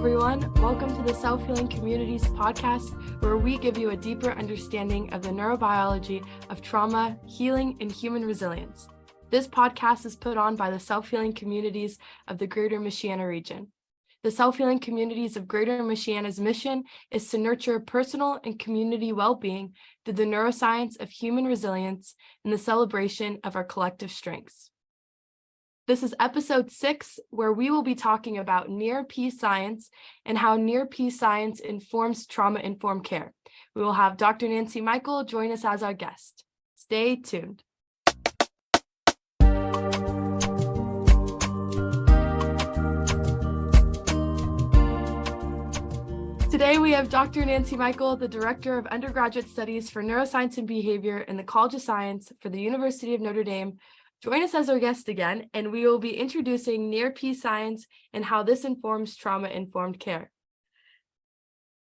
everyone. Welcome to the Self-Healing Communities podcast, where we give you a deeper understanding of the neurobiology of trauma, healing, and human resilience. This podcast is put on by the Self-Healing Communities of the Greater Michiana region. The Self-Healing Communities of Greater Michiana's mission is to nurture personal and community well-being through the neuroscience of human resilience and the celebration of our collective strengths. This is episode 6, where we will be talking about near-peace science and how near-peace science informs trauma-informed care. We will have Dr. Nancy Michael join us as our guest. Stay tuned. Today we have Dr. Nancy Michael, the Director of Undergraduate Studies for Neuroscience and Behavior in the College of Science for the University of Notre Dame, join us as our guest again, and we will be introducing near-peace science and how this informs trauma-informed care.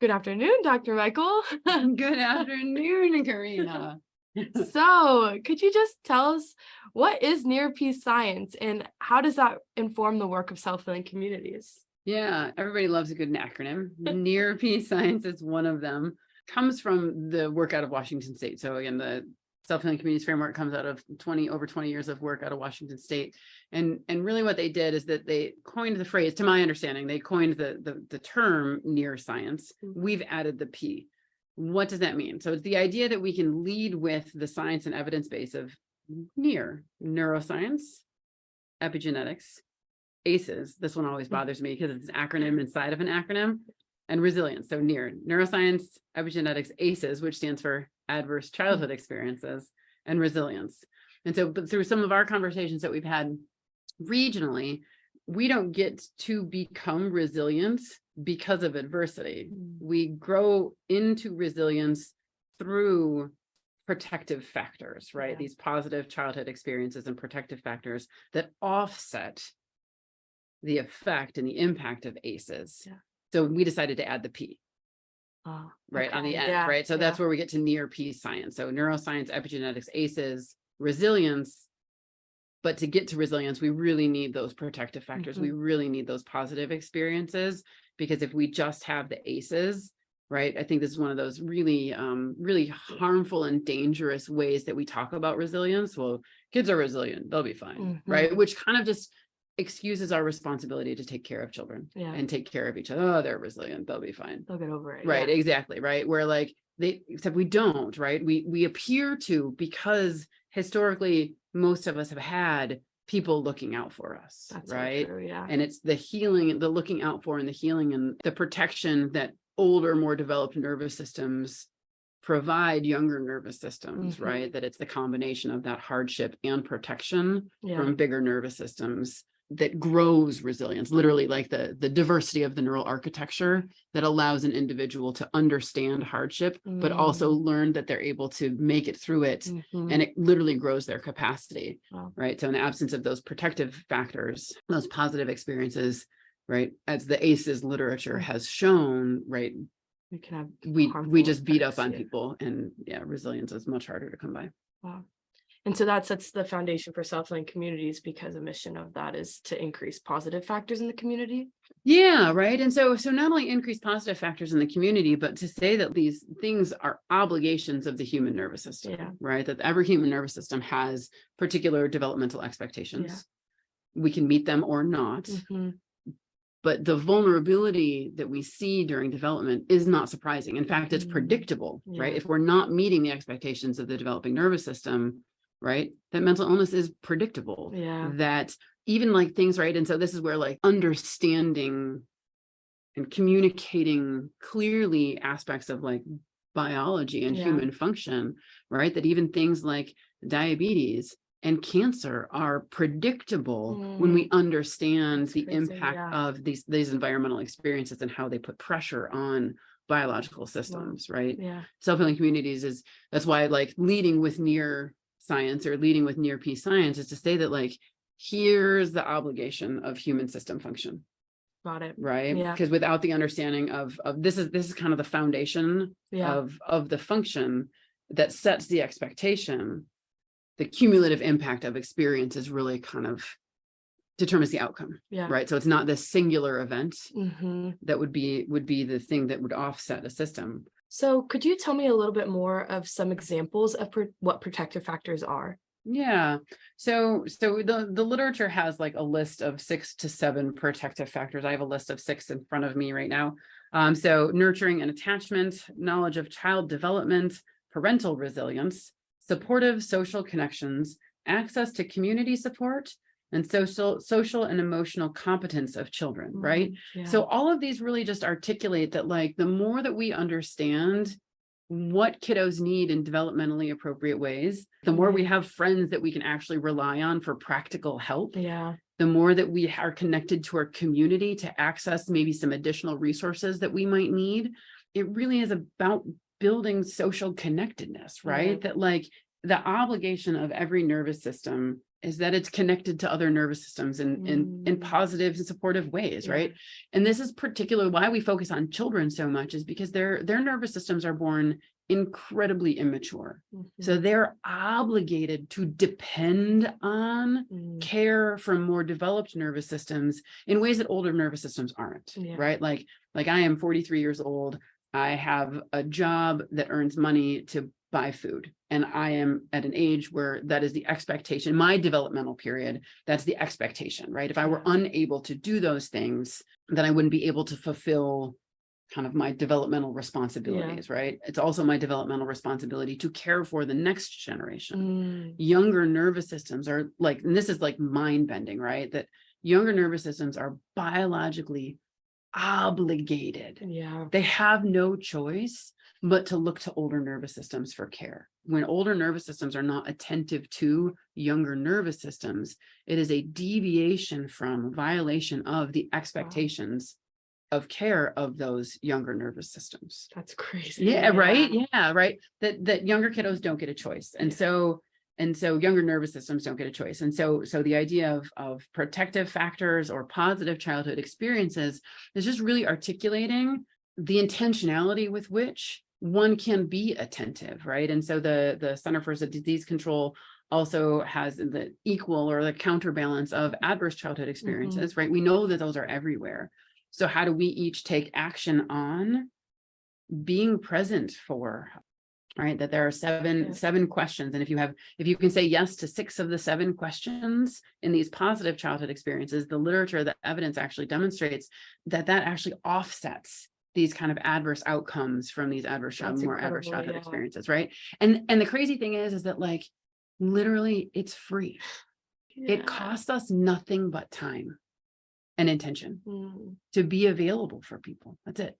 Good afternoon, Dr. Michael. Good afternoon, Karina. So, could you just tell us, what is near-peace science and how does that inform the work of self-healing communities? Yeah, everybody loves a good acronym. Near-peace science is one of them. Comes from the work out of Washington State. So again, the Self-Healing Communities Framework comes out of over 20 years of work out of Washington State. And really what they did is that they coined the phrase, to my understanding, they coined the term near science. We've added the P. What does that mean? So it's the idea that we can lead with the science and evidence base of near neuroscience, epigenetics, ACEs. This one always bothers me because it's an acronym inside of an acronym, and resilience. So near neuroscience, epigenetics, ACEs, which stands for adverse childhood experiences, and resilience. And so, but through some of our conversations that we've had regionally, we don't get to become resilient because of adversity. We grow into resilience through protective factors, right? Yeah. These positive childhood experiences and protective factors that offset the effect and the impact of ACEs. Yeah. So we decided to add the P. Right, okay. On the end, yeah. Right? So that's where we get to near-peace science. So neuroscience, epigenetics, ACEs, resilience. But to get to resilience, we really need those protective factors. We really need those positive experiences, because if we just have the ACEs, right? I think this is one of those really, really harmful and dangerous ways that we talk about resilience. Well, kids are resilient, they'll be fine, right? Which kind of just excuses our responsibility to take care of children and take care of each other. Oh, they're resilient, they'll be fine, they'll get over it. Right, exactly, right? Where like except we don't, right? We appear to, because historically most of us have had people looking out for us. That's right. So true, yeah. And it's the healing, the looking out for, and the healing and the protection that older, more developed nervous systems provide younger nervous systems, right? That it's the combination of that hardship and protection from bigger nervous systems that grows resilience, literally like the diversity of the neural architecture that allows an individual to understand hardship, but also learn that they're able to make it through it. And it literally grows their capacity, right? So in the absence of those protective factors, those positive experiences, right? As the ACEs literature has shown, right? We just beat up on people, and resilience is much harder to come by. Wow. And so that sets the foundation for self-healing communities, because the mission of that is to increase positive factors in the community. Yeah, right. And so not only increase positive factors in the community, but to say that these things are obligations of the human nervous system, right? That every human nervous system has particular developmental expectations. We can meet them or not. But the vulnerability that we see during development is not surprising. In fact, it's predictable, right? If we're not meeting the expectations of the developing nervous system, right, that mental illness is predictable. That even like things, right? And so this is where like understanding and communicating clearly aspects of like biology and human function, right? That even things like diabetes and cancer are predictable when we understand the impact of these environmental experiences and how they put pressure on biological systems, right? Self-healing communities that's why like leading with near science or leading with near-peace science is to say that like, here's the obligation of human system function. Got it. Right? Because without the understanding of this is kind of the foundation of the function that sets the expectation. The cumulative impact of experience is really kind of determines the outcome. Yeah. Right. So it's not this singular event Mm-hmm. that would be the thing that would offset a system. So could you tell me a little bit more of some examples of what protective factors are? Yeah. So the literature has like a list of 6 to 7 protective factors. I have a list of 6 in front of me right now. So nurturing and attachment, knowledge of child development, parental resilience, supportive social connections, access to community support, and social and emotional competence of children, right? Yeah. So all of these really just articulate that, like, the more that we understand what kiddos need in developmentally appropriate ways, the more we have friends that we can actually rely on for practical help. Yeah. The more that we are connected to our community to access maybe some additional resources that we might need. It really is about building social connectedness, right? Yeah. That, like, the obligation of every nervous system is that it's connected to other nervous systems in positive and supportive ways, right? And this is particularly why we focus on children so much, is because their nervous systems are born incredibly immature. So they're obligated to depend on care from more developed nervous systems in ways that older nervous systems aren't, right? Like I am 43 years old. I have a job that earns money to buy food. And I am at an age where that is the expectation, my developmental period, that's the expectation, right? If I were unable to do those things, then I wouldn't be able to fulfill kind of my developmental responsibilities, right? It's also my developmental responsibility to care for the next generation. Younger nervous systems are like, and this is like mind bending, right? That younger nervous systems are biologically obligated. They have no choice but to look to older nervous systems for care. When older nervous systems are not attentive to younger nervous systems, it is a deviation from, violation of the expectations of care of those younger nervous systems. That's crazy. Yeah, right. Yeah, right. That younger kiddos don't get a choice. And so younger nervous systems don't get a choice. And so the idea of protective factors or positive childhood experiences is just really articulating the intentionality with which one can be attentive, right? And so the Center for Disease Control also has the equal or the counterbalance of adverse childhood experiences, right? We know that those are everywhere. So how do we each take action on being present for, right? That there are seven questions. And if you can say yes to 6 of the 7 questions in these positive childhood experiences, the literature, the evidence actually demonstrates that actually offsets these kind of adverse outcomes from these adverse childhood experiences, right? And the crazy thing is that, like, literally it's free. It costs us nothing but time and intention to be available for people. That's it.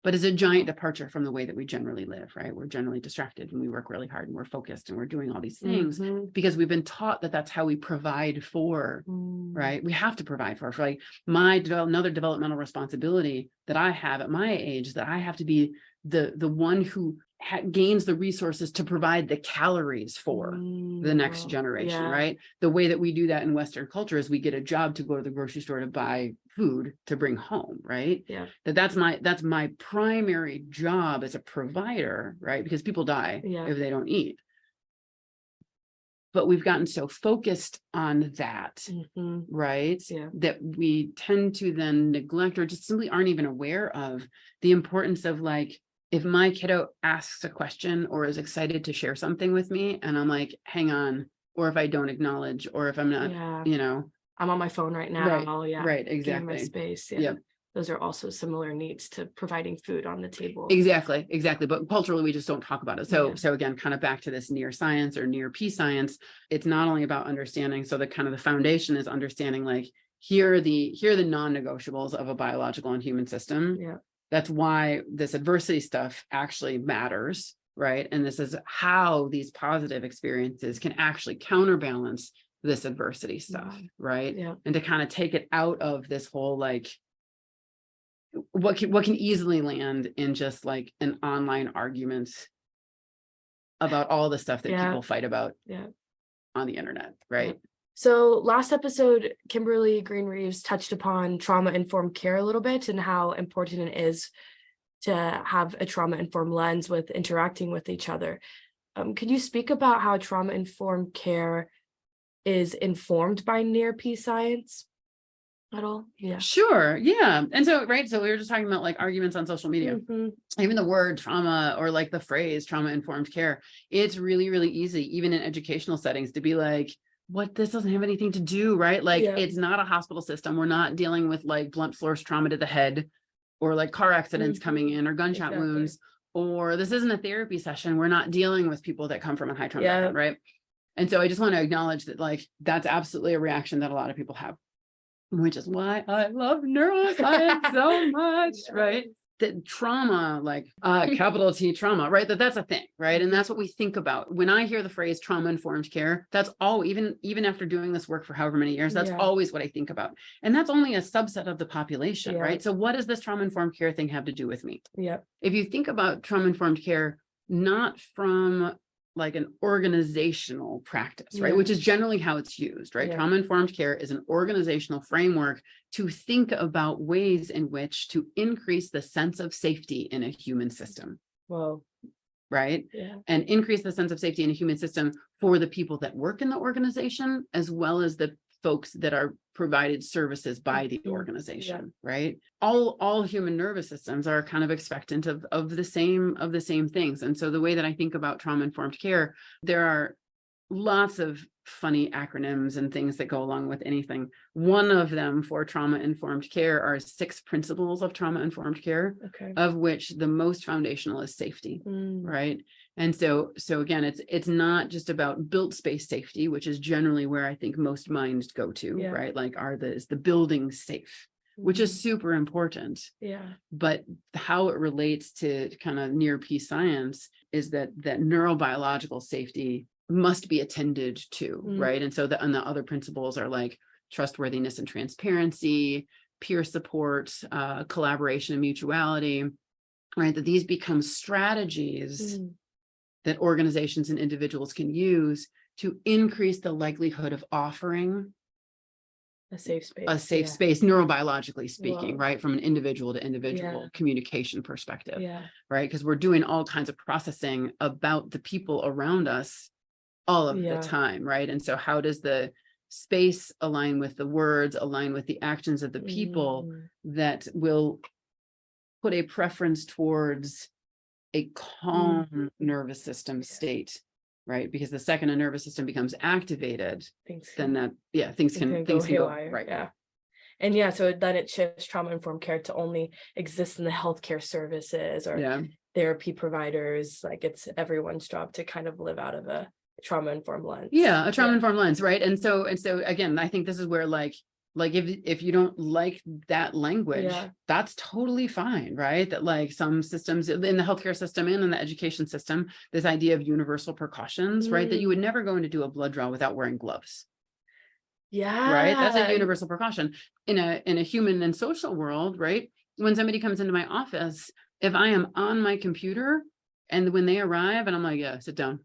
But it's a giant departure from the way that we generally live, right? We're generally distracted and we work really hard and we're focused and we're doing all these things because we've been taught that that's how we provide for, right? We have to provide for like another developmental responsibility that I have at my age, is that I have to be the one who gains the resources to provide the calories for the next generation, right? The way that we do that in Western culture is we get a job to go to the grocery store to buy food to bring home, right? That's my primary job as a provider, right? Because people die if they don't eat. But we've gotten so focused on that, right? That we tend to then neglect or just simply aren't even aware of the importance of, like, if my kiddo asks a question or is excited to share something with me and I'm like, hang on, or if I don't acknowledge, or if I'm not, I'm on my phone right now. Right. Exactly. Give me my space. Those are also similar needs to providing food on the table. Exactly. But culturally, we just don't talk about it. So again, kind of back to this neuroscience or near-P science, it's not only about understanding. So the kind of the foundation is understanding, like, here are the non-negotiables of a biological and human system. That's why this adversity stuff actually matters, right? And this is how these positive experiences can actually counterbalance this adversity stuff, right? And to kind of take it out of this whole, like, what can easily land in just like an online argument about all the stuff that people fight about on the internet, right? So last episode, Kimberly Green-Reeves touched upon trauma-informed care a little bit and how important it is to have a trauma-informed lens with interacting with each other. Could you speak about how trauma-informed care is informed by near peace science at all? Yeah. Sure. Yeah. And so, right. So we were just talking about like arguments on social media. Mhm. Even the word trauma or like the phrase trauma informed care, it's really, really easy, even in educational settings, to be like, what, this doesn't have anything to do, right? Like Yeah. it's not a hospital system. We're not dealing with like blunt force trauma to the head or like car accidents coming in or gunshot Exactly. wounds, or this isn't a therapy session. We're not dealing with people that come from a high trauma background, right? And so I just want to acknowledge that like, that's absolutely a reaction that a lot of people have, which is why I love neuroscience so much, right? That trauma, like capital T trauma, right? That's a thing, right? And that's what we think about. When I hear the phrase trauma-informed care, that's all, even after doing this work for however many years, that's always what I think about. And that's only a subset of the population, right? So what does this trauma-informed care thing have to do with me? If you think about trauma-informed care, not from like an organizational practice, right? Which is generally how it's used, right? Trauma-informed care is an organizational framework to think about ways in which to increase the sense of safety in a human system. Whoa. Right? And increase the sense of safety in a human system for the people that work in the organization, as well as the folks that are provided services by the organization, right? All human nervous systems are kind of expectant of the same things. And so the way that I think about trauma-informed care, there are lots of funny acronyms and things that go along with anything. One of them for trauma-informed care are 6 principles of trauma-informed care, of which the most foundational is safety, right? And so again, it's not just about built space safety, which is generally where I think most minds go to, right? Like, is the building safe, which is super important. But how it relates to kind of near peace science is that neurobiological safety must be attended to, right? And so the other principles are like trustworthiness and transparency, peer support, collaboration and mutuality, right? That these become strategies that organizations and individuals can use to increase the likelihood of offering a safe space, neurobiologically speaking, right? From an individual to individual communication perspective, right? Because we're doing all kinds of processing about the people around us all of the time, right? And so how does the space align with the words, align with the actions of the people that will put a preference towards a calm nervous system state, right? Because the second a nervous system becomes activated, things can go right. And so then it shifts trauma-informed care to only exist in the healthcare services or therapy providers. Like, it's everyone's job to kind of live out of a trauma-informed lens. A trauma-informed lens, right? And so again, I think this is where like if you don't like that language, that's totally fine, right? That like some systems in the healthcare system and in the education system, this idea of universal precautions, right? That you would never go in to do a blood draw without wearing gloves. Right? That's a universal precaution. In a human and social world, right? When somebody comes into my office, if I am on my computer and when they arrive and I'm like, sit down,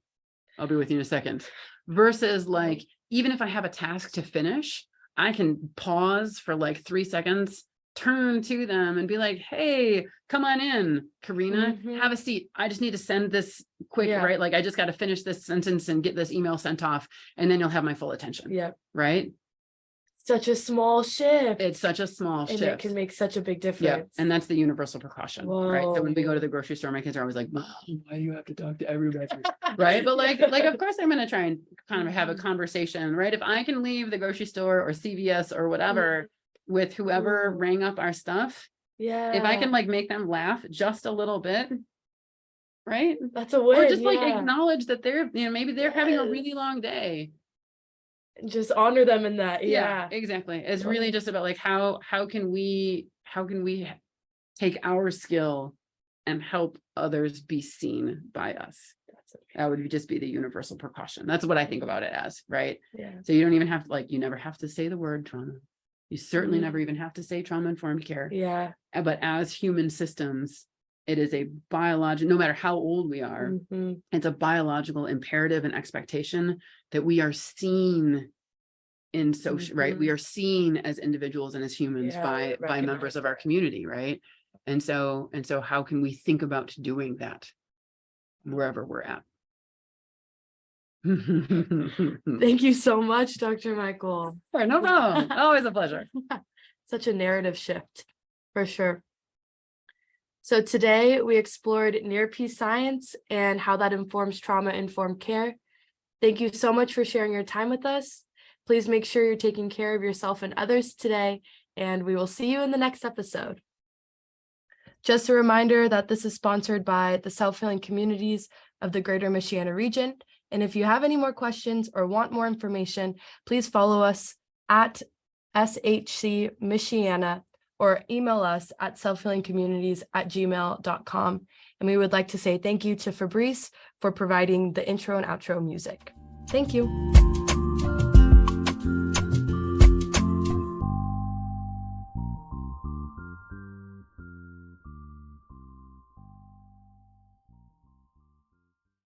I'll be with you in a second. Versus like, even if I have a task to finish, I can pause for like 3 seconds, turn to them and be like, hey, come on in, Karina, have a seat. I just need to send this quick, right? Like, I just got to finish this sentence and get this email sent off, and then you'll have my full attention. Right? Such a small shift. It's such a small shift. It can make such a big difference. And that's the universal precaution, right? So when we go to the grocery store, my kids are always like, Mom, why do you have to talk to everybody? Right? But like, of course I'm going to try and kind of have a conversation, right? If I can leave the grocery store or CVS or whatever with whoever rang up our stuff, if I can like make them laugh just a little bit, right? That's a win. Or just like acknowledge that they're, maybe they're having a really long day. Just honor them in that. Exactly. It's really just about like how can we take our skill and help others be seen by us. That would just be the universal precaution. That's what I think about it as, right? So you don't even have to you never have to say the word trauma. You certainly never even have to say trauma-informed care. But as human systems, it is a biological, no matter how old we are, it's a biological imperative and expectation that we are seen in social, right? We are seen as individuals and as humans by members of our community, right? And so how can we think about doing that wherever we're at? Thank you so much, Dr. Michael. Sure, no problem. Always a pleasure. Such a narrative shift, for sure. So today we explored near-peace science and how that informs trauma-informed care. Thank you so much for sharing your time with us. Please make sure you're taking care of yourself and others today, and we will see you in the next episode. Just a reminder that this is sponsored by the self-healing communities of the Greater Michiana region. And if you have any more questions or want more information, please follow us at SHC Michiana or email us at selfhealingcommunities@gmail.com. And we would like to say thank you to Fabrice for providing the intro and outro music. Thank you.